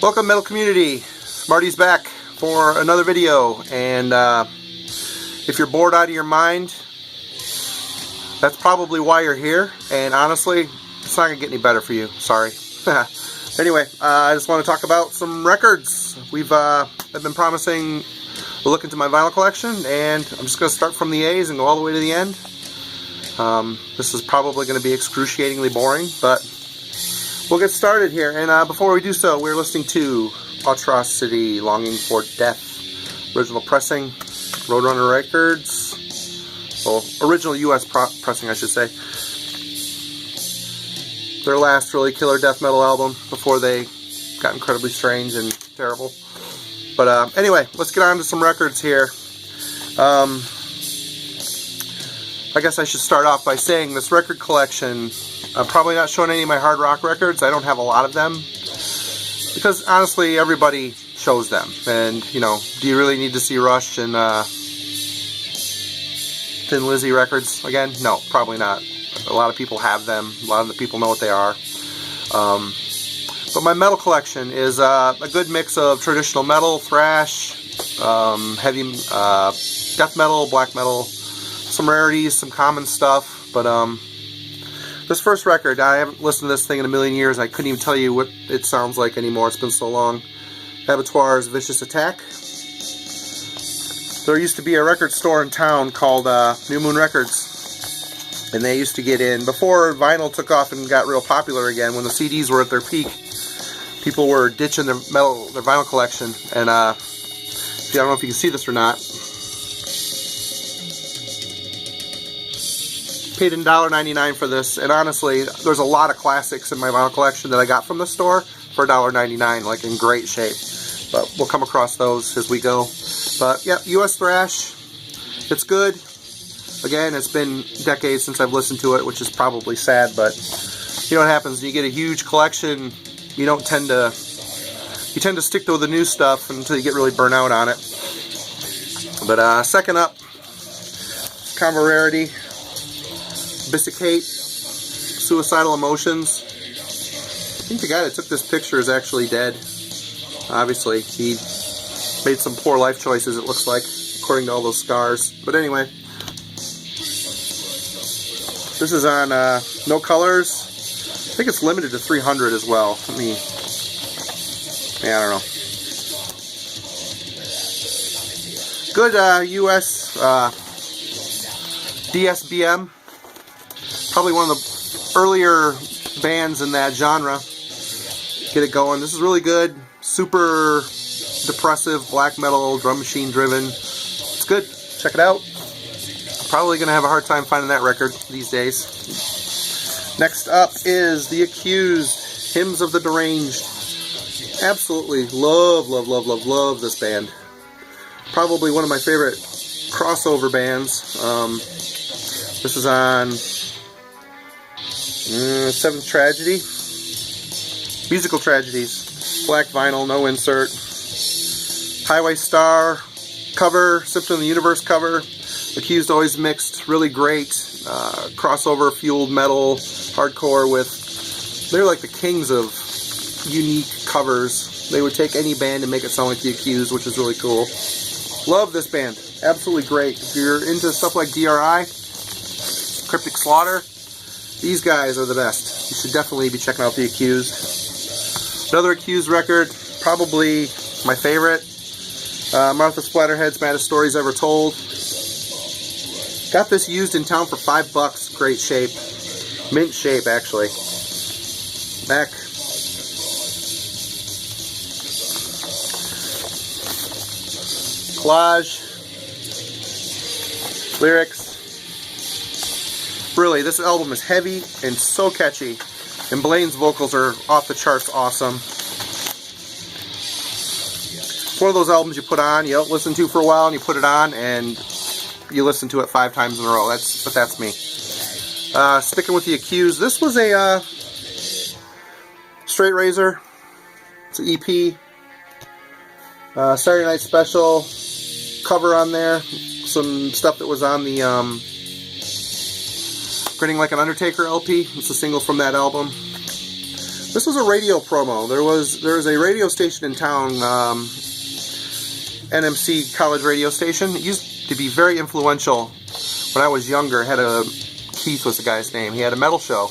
Welcome, metal community. Marty's back for another video, and if you're bored out of your mind, that's probably why you're here. And honestly, it's not gonna get any better for you. Sorry. Anyway, I just want to talk about some records. I've been promising a look into my vinyl collection, and I'm just gonna start from the A's and go all the way to the end. This is probably going to be excruciatingly boring, but we'll get started here. And before we do so, we're listening to Atrocity, Longing for Death, original pressing, Roadrunner Records. Well, original U.S. pressing, I should say. Their last really killer death metal album before they got incredibly strange and terrible. But anyway, let's get on to some records here. I guess I should start off by saying this record collection, I'm probably not showing any of my hard rock records. I don't have a lot of them, because honestly everybody shows them, and you know, do you really need to see Rush and Thin Lizzy records again? No, probably not. A lot of people have them, a lot of the people know what they are. But my metal collection is a good mix of traditional metal, thrash, heavy death metal, black metal, some rarities, some common stuff. But this first record, I haven't listened to this thing in a million years. I couldn't even tell you what it sounds like anymore. It's been so long. Abattoirs, Vicious Attack. There used to be a record store in town called New Moon Records, and they used to get in before vinyl took off and got real popular again. When the CDs were at their peak, people were ditching their vinyl collection. And I don't know if you can see this or not. Paid $1.99 for this, and honestly, there's a lot of classics in my vinyl collection that I got from the store for $1.99, like in great shape. But we'll come across those as we go. But yeah, US thrash, it's good. Again, it's been decades since I've listened to it, which is probably sad, but you know what happens when you get a huge collection. You tend to stick to the new stuff until you get really burnt out on it. But second up, kind of a rarity. Bissicate, Suicidal Emotions. I think the guy that took this picture is actually dead. Obviously, he made some poor life choices, it looks like, according to all those scars. But anyway, this is on No Colors. I think it's limited to 300 as well. I don't know. Good US DSBM. Probably one of the earlier bands in that genre. Get it going. This is really good. Super depressive, black metal, drum machine driven. It's good. Check it out. Probably going to have a hard time finding that record these days. Next up is The Accused, Hymns of the Deranged. Absolutely love this band. Probably one of my favorite crossover bands. This is on Seventh Tragedy. Musical Tragedies. Black vinyl, no insert. Highway Star cover, Symptom of the Universe cover. Accused always mixed really great crossover fueled metal, hardcore with... They're like the kings of unique covers. They would take any band and make it sound like The Accused, which is really cool. Love this band. Absolutely great. If you're into stuff like DRI, Cryptic Slaughter, these guys are the best. You should definitely be checking out The Accused. Another Accused record, probably my favorite. Martha Splatterhead's Maddest Stories Ever Told. Got this used in town for $5. Great shape. Mint shape, actually. Neck. Collage. Lyrics. Really, this album is heavy and so catchy, and Blaine's vocals are off the charts awesome. It's one of those albums you put on, you don't listen to for a while, and you put it on, and you listen to it 5 times in a row. That's me. Sticking with The Accused, this was a Straight Razor. It's an EP. Saturday Night Special cover on there. Some stuff that was on the Grinning Like an Undertaker LP. It's a single from that album. This was a radio promo. There was a radio station in town, NMC College radio station. It used to be very influential when I was younger. Keith was the guy's name. He had a metal show.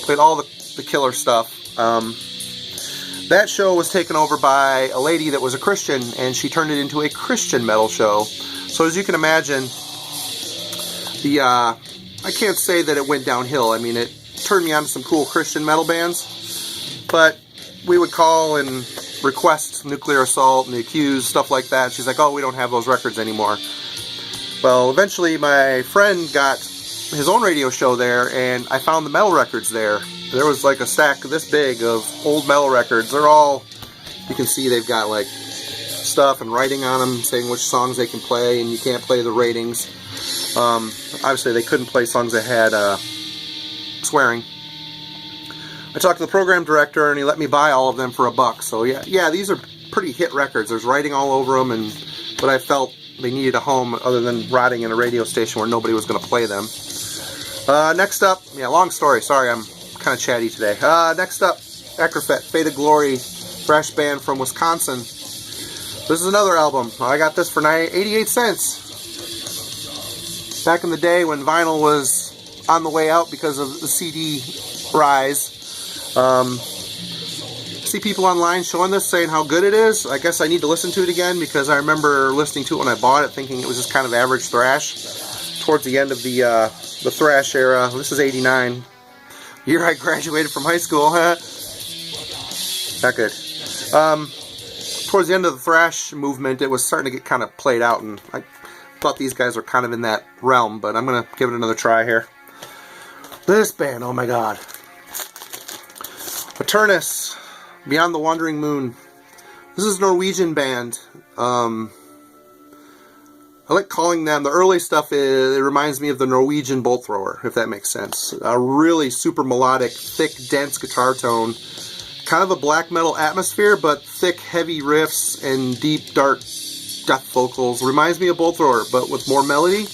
Played all the killer stuff. That show was taken over by a lady that was a Christian, and she turned it into a Christian metal show. So as you can imagine, I can't say that it went downhill. I mean, it turned me on to some cool Christian metal bands, but we would call and request Nuclear Assault and The Accused, stuff like that. She's like, oh, we don't have those records anymore. Well, eventually my friend got his own radio show there, and I found the metal records there. There was like a stack this big of old metal records. They're all, you can see they've got like stuff and writing on them saying which songs they can play, and you can't play the ratings. Obviously they couldn't play songs that had swearing. I talked to the program director, and he let me buy all of them for $1. So yeah, these are pretty hit records. There's writing all over them, but I felt they needed a home other than rotting in a radio station where nobody was going to play them. Next up, long story. Sorry, I'm kind of chatty today. Next up, Ecrofet, Fate of Glory, thrash band from Wisconsin. This is another album. I got this for 88 cents. Back in the day when vinyl was on the way out because of the CD rise. See people online showing this, saying how good it is. I guess I need to listen to it again, because I remember listening to it when I bought it, thinking it was just kind of average thrash. Towards the end of the thrash era. This is 89. Year I graduated from high school. Not good. Towards the end of the thrash movement, it was starting to get kind of played out, and I thought these guys were kind of in that realm, but I'm going to give it another try here. This band, oh my god. Ternes, Beyond the Wandering Moon. This is a Norwegian band. I like calling them, the early stuff, it reminds me of the Norwegian Bolt Thrower, if that makes sense. A really super melodic, thick, dense guitar tone. Kind of a black metal atmosphere, but thick, heavy riffs and deep, dark death vocals. Reminds me of Bolt Thrower, but with more melody.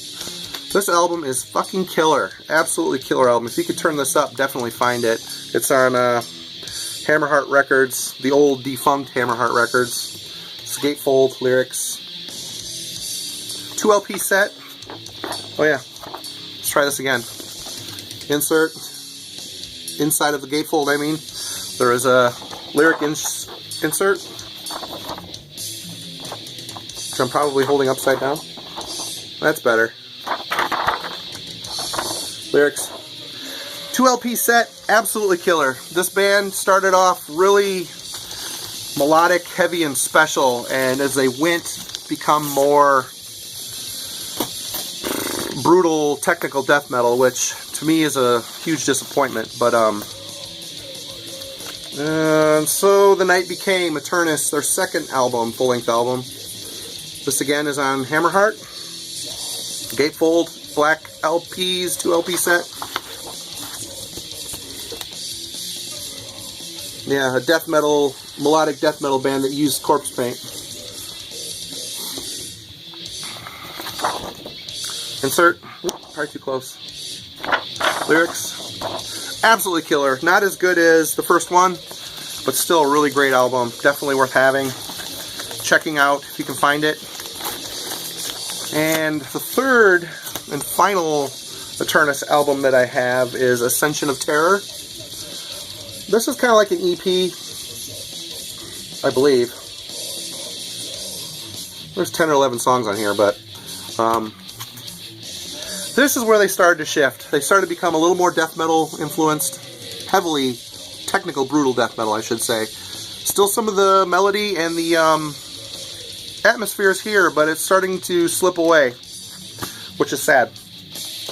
This album is fucking killer. Absolutely killer album. If you could turn this up, definitely find it. It's on Hammerheart Records, the old defunct Hammerheart Records. It's gatefold lyrics. 2 LP set. Oh yeah, let's try this again. Insert. Inside of the gatefold, I mean, there is a lyric insert, which I'm probably holding upside down. That's better. Lyrics. 2 LP set, absolutely killer. This band started off really melodic, heavy, and special, and as they went, become more brutal, technical death metal, which to me is a huge disappointment. But so the night became Eternus, their second album, full-length album. This again is on Hammerheart. Gatefold, black LPs, 2 LP set. Yeah, a death metal, melodic death metal band that used corpse paint. Insert. Oops, probably too close. Lyrics. Absolutely killer. Not as good as the first one, but still a really great album. Definitely worth having. Checking out if you can find it. And the third and final Eternus album that I have is Ascension of Terror. This is kind of like an EP, I believe. There's 10 or 11 songs on here, but this is where they started to shift. They started to become a little more death metal influenced, heavily technical, brutal death metal, I should say. Still some of the melody and the atmosphere is here, but it's starting to slip away, which is sad.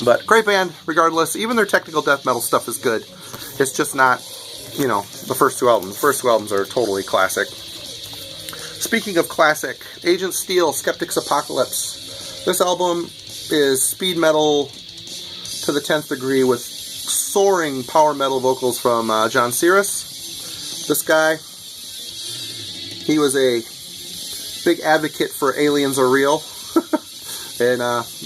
But great band, regardless. Even their technical death metal stuff is good. It's just not, you know, the first 2 albums. The first 2 albums are totally classic. Speaking of classic, Agent Steel, Skeptics Apocalypse. This album is speed metal to the 10th degree with soaring power metal vocals from John Cyrus. This guy, he was a big advocate for aliens are real. And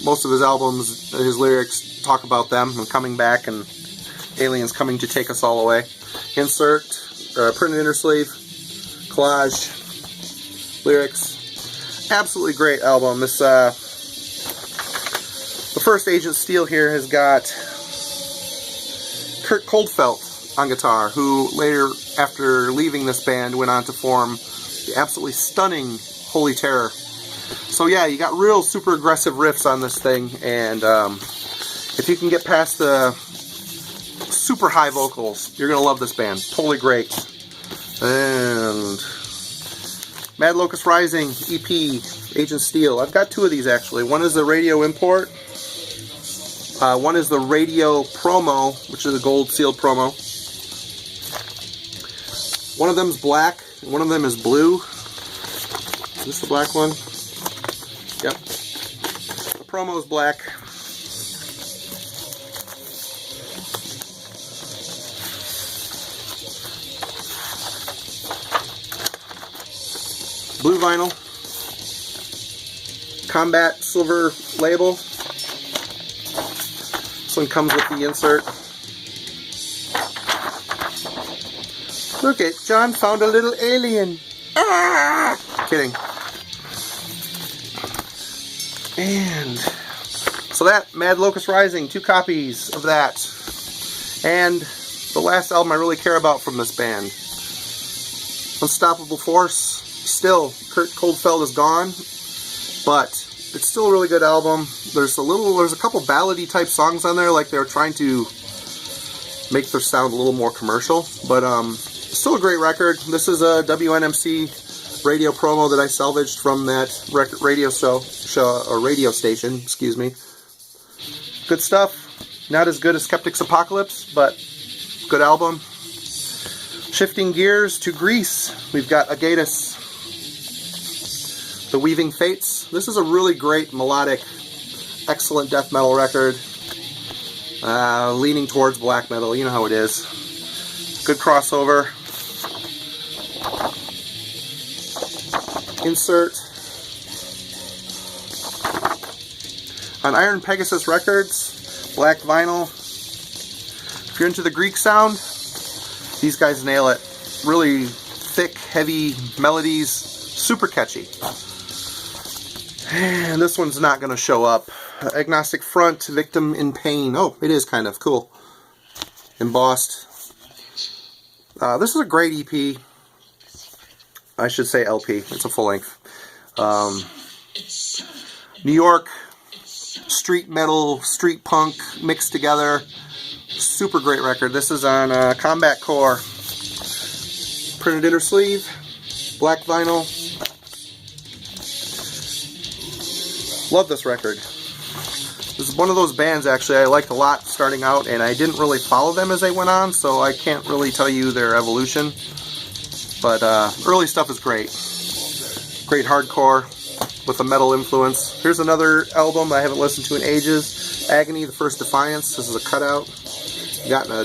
most of his albums, his lyrics talk about them and coming back and aliens coming to take us all away. Insert. printed inner sleeve, collage, lyrics. Absolutely great album. This the first Agent Steel here has got Kurt Coldfelt on guitar, who later, after leaving this band, went on to form the absolutely stunning Holy Terror. So yeah, you got real super aggressive riffs on this thing, and if you can get past the super high vocals, you're gonna love this band. Totally great. And Mad Locust Rising EP, Agent Steel. I've got two of these actually. One is the radio import. One is the radio promo, which is a gold sealed promo. One of them's black, and one of them is blue. Is this the black one? Yep. The promo is black. Blue vinyl. Combat silver label. This one comes with the insert. Look it, John found a little alien. Ah! Kidding. And so that, Mad Locust Rising, 2 copies of that. And the last album I really care about from this band, Unstoppable Force. Still, Kurt Coldfelt is gone, but it's still a really good album. There's a couple ballady type songs on there, like they were trying to make their sound a little more commercial, but still a great record. This is a WNMC radio promo that I salvaged from that radio station, excuse me. Good stuff. Not as good as Skeptics Apocalypse, but good album. Shifting gears to Greece, we've got Agatus, The Weaving Fates. This is a really great melodic, excellent death metal record. Leaning towards black metal, you know how it is. Good crossover. Insert. On Iron Pegasus Records, black vinyl. If you're into the Greek sound, these guys nail it. Really thick, heavy melodies, super catchy. And this one's not going to show up. Agnostic Front, Victim in Pain. Oh, it is kind of cool. Embossed. This is a great EP. I should say LP. It's a full length. New York street metal, street punk mixed together. Super great record. This is on Combat Core. Printed inner sleeve. Black vinyl. Love this record. This is one of those bands actually I liked a lot starting out, and I didn't really follow them as they went on, so I can't really tell you their evolution. But early stuff is great. Great hardcore with a metal influence. Here's another album I haven't listened to in ages. Agony, The First Defiance. This is a cutout. Gotten a